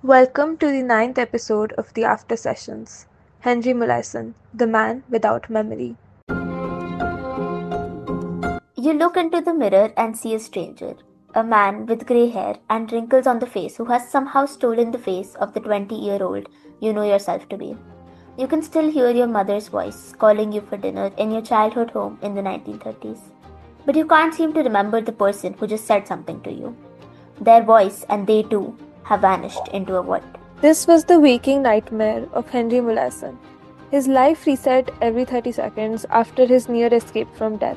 Welcome to the ninth episode of the AfterSessions. Henry Molaison, the man without memory. You look into the mirror and see a stranger, a man with grey hair and wrinkles on the face who has somehow stolen the face of the 20-year-old you know yourself to be. You can still hear your mother's voice calling you for dinner in your childhood home in the 1930s. But you can't seem to remember the person who just said something to you. Their voice and they too have vanished into a void. This was the waking nightmare of Henry Molaison. His life reset every 30 seconds after his near escape from death.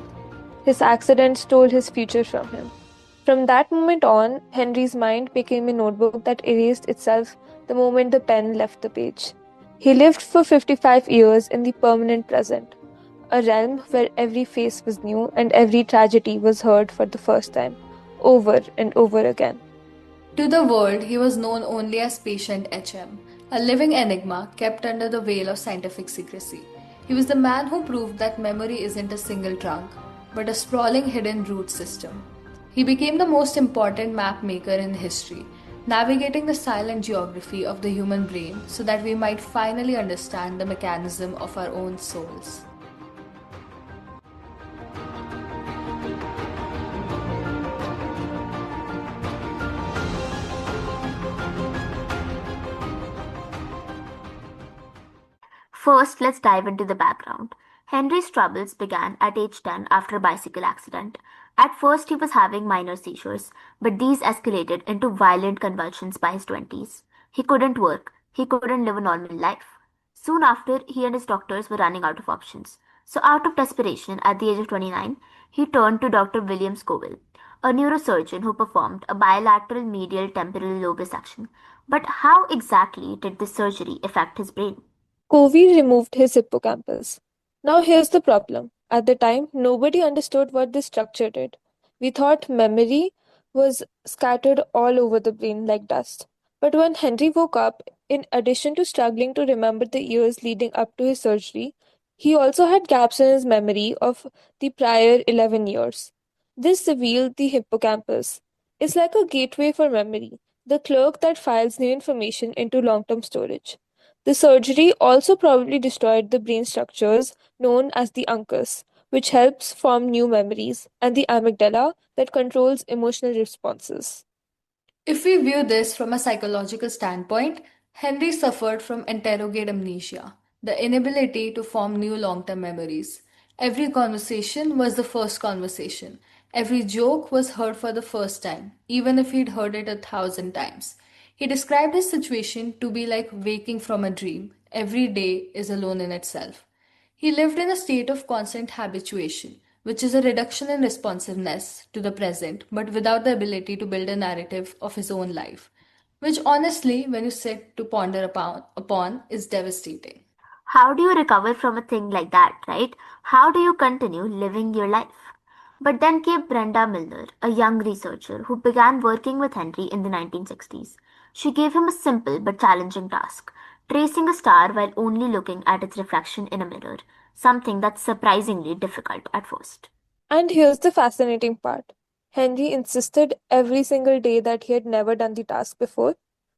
His accident stole his future from him. From that moment on, Henry's mind became a notebook that erased itself the moment the pen left the page. He lived for 55 years in the permanent present, a realm where every face was new and every tragedy was heard for the first time, over and over again. To the world, he was known only as Patient HM, a living enigma kept under the veil of scientific secrecy. He was the man who proved that memory isn't a single trunk, but a sprawling hidden root system. He became the most important map maker in history, navigating the silent geography of the human brain so that we might finally understand the mechanism of our own souls. First, let's dive into the background. Henry's troubles began at age 10 after a bicycle accident. At first, he was having minor seizures, but these escalated into violent convulsions by his 20s. He couldn't work, he couldn't live a normal life. Soon after, he and his doctors were running out of options. So, out of desperation, at the age of 29, he turned to Dr. William Scoville, a neurosurgeon who performed a bilateral medial temporal lobe resection. But how exactly did this surgery affect his brain? Covey removed his hippocampus. Now here's the problem. At the time, nobody understood what this structure did. We thought memory was scattered all over the brain like dust. But when Henry woke up, in addition to struggling to remember the years leading up to his surgery, he also had gaps in his memory of the prior 11 years. This revealed the hippocampus. It's like a gateway for memory, the clerk that files new information into long term storage. The surgery also probably destroyed the brain structures known as the uncus, which helps form new memories, and the amygdala that controls emotional responses. If we view this from a psychological standpoint, Henry suffered from interrogate amnesia, the inability to form new long term memories. Every conversation was the first conversation. Every joke was heard for the first time, even if he'd heard it 1,000 times. He described his situation to be like waking from a dream. Every day is alone in itself. He lived in a state of constant habituation, which is a reduction in responsiveness to the present, but without the ability to build a narrative of his own life, which honestly, when you sit to ponder upon is devastating. How do you recover from a thing like that, right? How do you continue living your life? But then came Brenda Milner, a young researcher who began working with Henry in the 1960s. She gave him a simple but challenging task, tracing a star while only looking at its reflection in a mirror, something that's surprisingly difficult at first. And here's the fascinating part. Henry insisted every single day that he had never done the task before,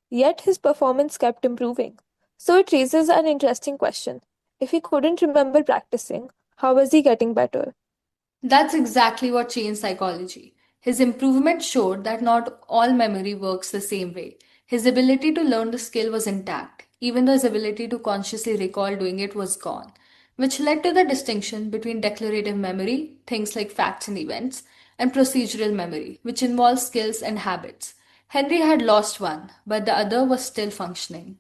yet his performance kept improving. So it raises an interesting question. If he couldn't remember practicing, how was he getting better? That's exactly what changed psychology. His improvement showed that not all memory works the same way. His ability to learn the skill was intact, even though his ability to consciously recall doing it was gone, which led to the distinction between declarative memory, things like facts and events, and procedural memory, which involves skills and habits. Henry had lost one, but the other was still functioning.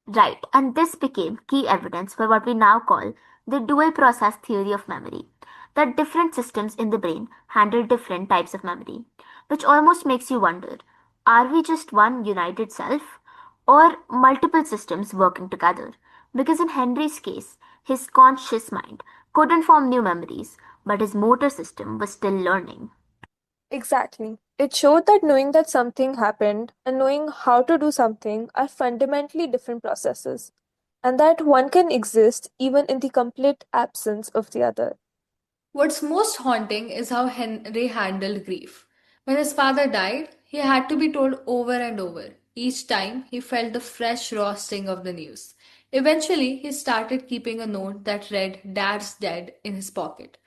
Right, and this became key evidence for what we now call the dual process theory of memory. That different systems in the brain handle different types of memory, which almost makes you wonder, are we just one united self or multiple systems working together? Because in Henry's case, his conscious mind couldn't form new memories, but his motor system was still learning. Exactly. It showed that knowing that something happened and knowing how to do something are fundamentally different processes, and that one can exist even in the complete absence of the other. What's most haunting is how Henry handled grief. When his father died, he had to be told over and over. Each time, he felt the fresh raw sting of the news. Eventually, he started keeping a note that read, "Dad's dead," in his pocket.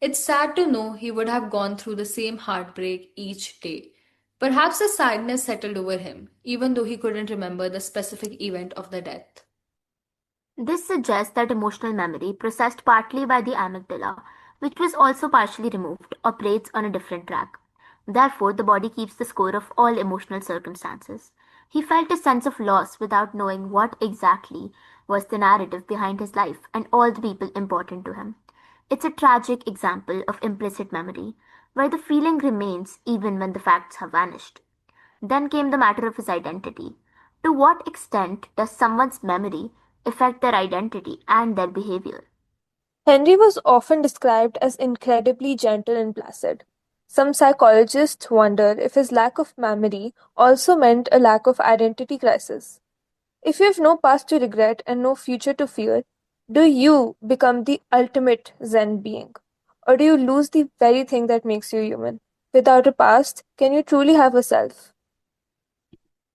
It's sad to know he would have gone through the same heartbreak each day. Perhaps a sadness settled over him, even though he couldn't remember the specific event of the death. This suggests that emotional memory, processed partly by the amygdala, which was also partially removed, operates on a different track. Therefore, the body keeps the score of all emotional circumstances. He felt a sense of loss without knowing what exactly was the narrative behind his life and all the people important to him. It's a tragic example of implicit memory, where the feeling remains even when the facts have vanished. Then came the matter of his identity. To what extent does someone's memory affect their identity and their behavior? Henry was often described as incredibly gentle and placid. Some psychologists wonder if his lack of memory also meant a lack of identity crisis. If you have no past to regret and no future to fear, do you become the ultimate Zen being? Or do you lose the very thing that makes you human? Without a past, can you truly have a self?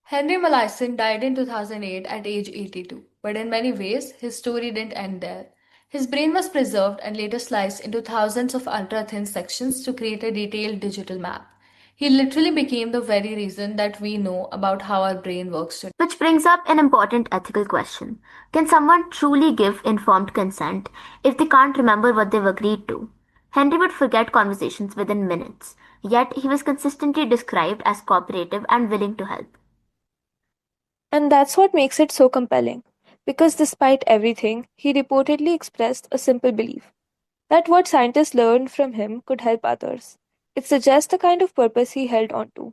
Henry Molaison died in 2008 at age 82, but in many ways, his story didn't end there. His brain was preserved and later sliced into thousands of ultra thin sections to create a detailed digital map. He literally became the very reason that we know about how our brain works today. Which brings up an important ethical question. Can someone truly give informed consent if they can't remember what they've agreed to? Henry would forget conversations within minutes, yet he was consistently described as cooperative and willing to help. And that's what makes it so compelling. Because despite everything, he reportedly expressed a simple belief that what scientists learned from him could help others. It suggests the kind of purpose he held onto,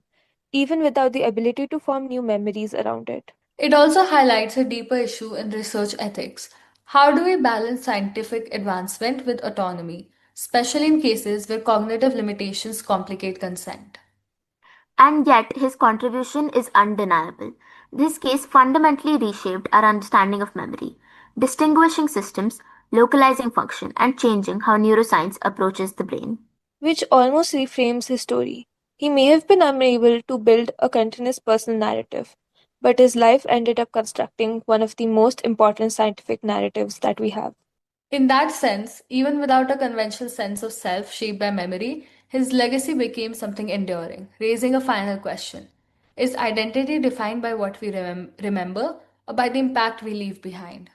even without the ability to form new memories around it. It also highlights a deeper issue in research ethics. How do we balance scientific advancement with autonomy, especially in cases where cognitive limitations complicate consent? And yet his contribution is undeniable. This case fundamentally reshaped our understanding of memory, distinguishing systems, localizing function, and changing how neuroscience approaches the brain. Which almost reframes his story. He may have been unable to build a continuous personal narrative, but his life ended up constructing one of the most important scientific narratives that we have. In that sense, even without a conventional sense of self shaped by memory, his legacy became something enduring, raising a final question. Is identity defined by what we remember or by the impact we leave behind?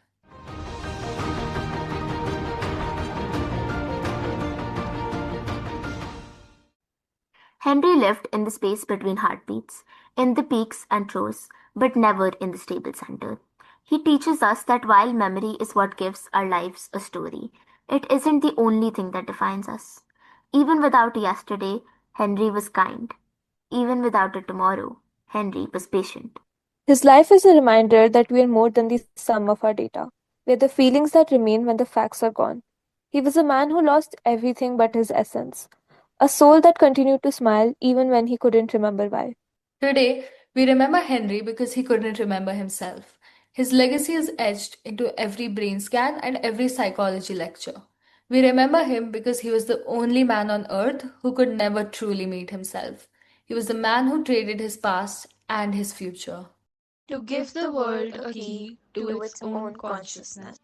Henry lived in the space between heartbeats, in the peaks and troughs, but never in the stable center. He teaches us that while memory is what gives our lives a story, it isn't the only thing that defines us. Even without yesterday, Henry was kind. Even without a tomorrow, Henry was patient. His life is a reminder that we are more than the sum of our data. We are the feelings that remain when the facts are gone. He was a man who lost everything but his essence, a soul that continued to smile even when he couldn't remember why. Today, we remember Henry because he couldn't remember himself. His legacy is etched into every brain scan and every psychology lecture. We remember him because he was the only man on earth who could never truly meet himself. He was the man who traded his past and his future to give the world a key to its own consciousness.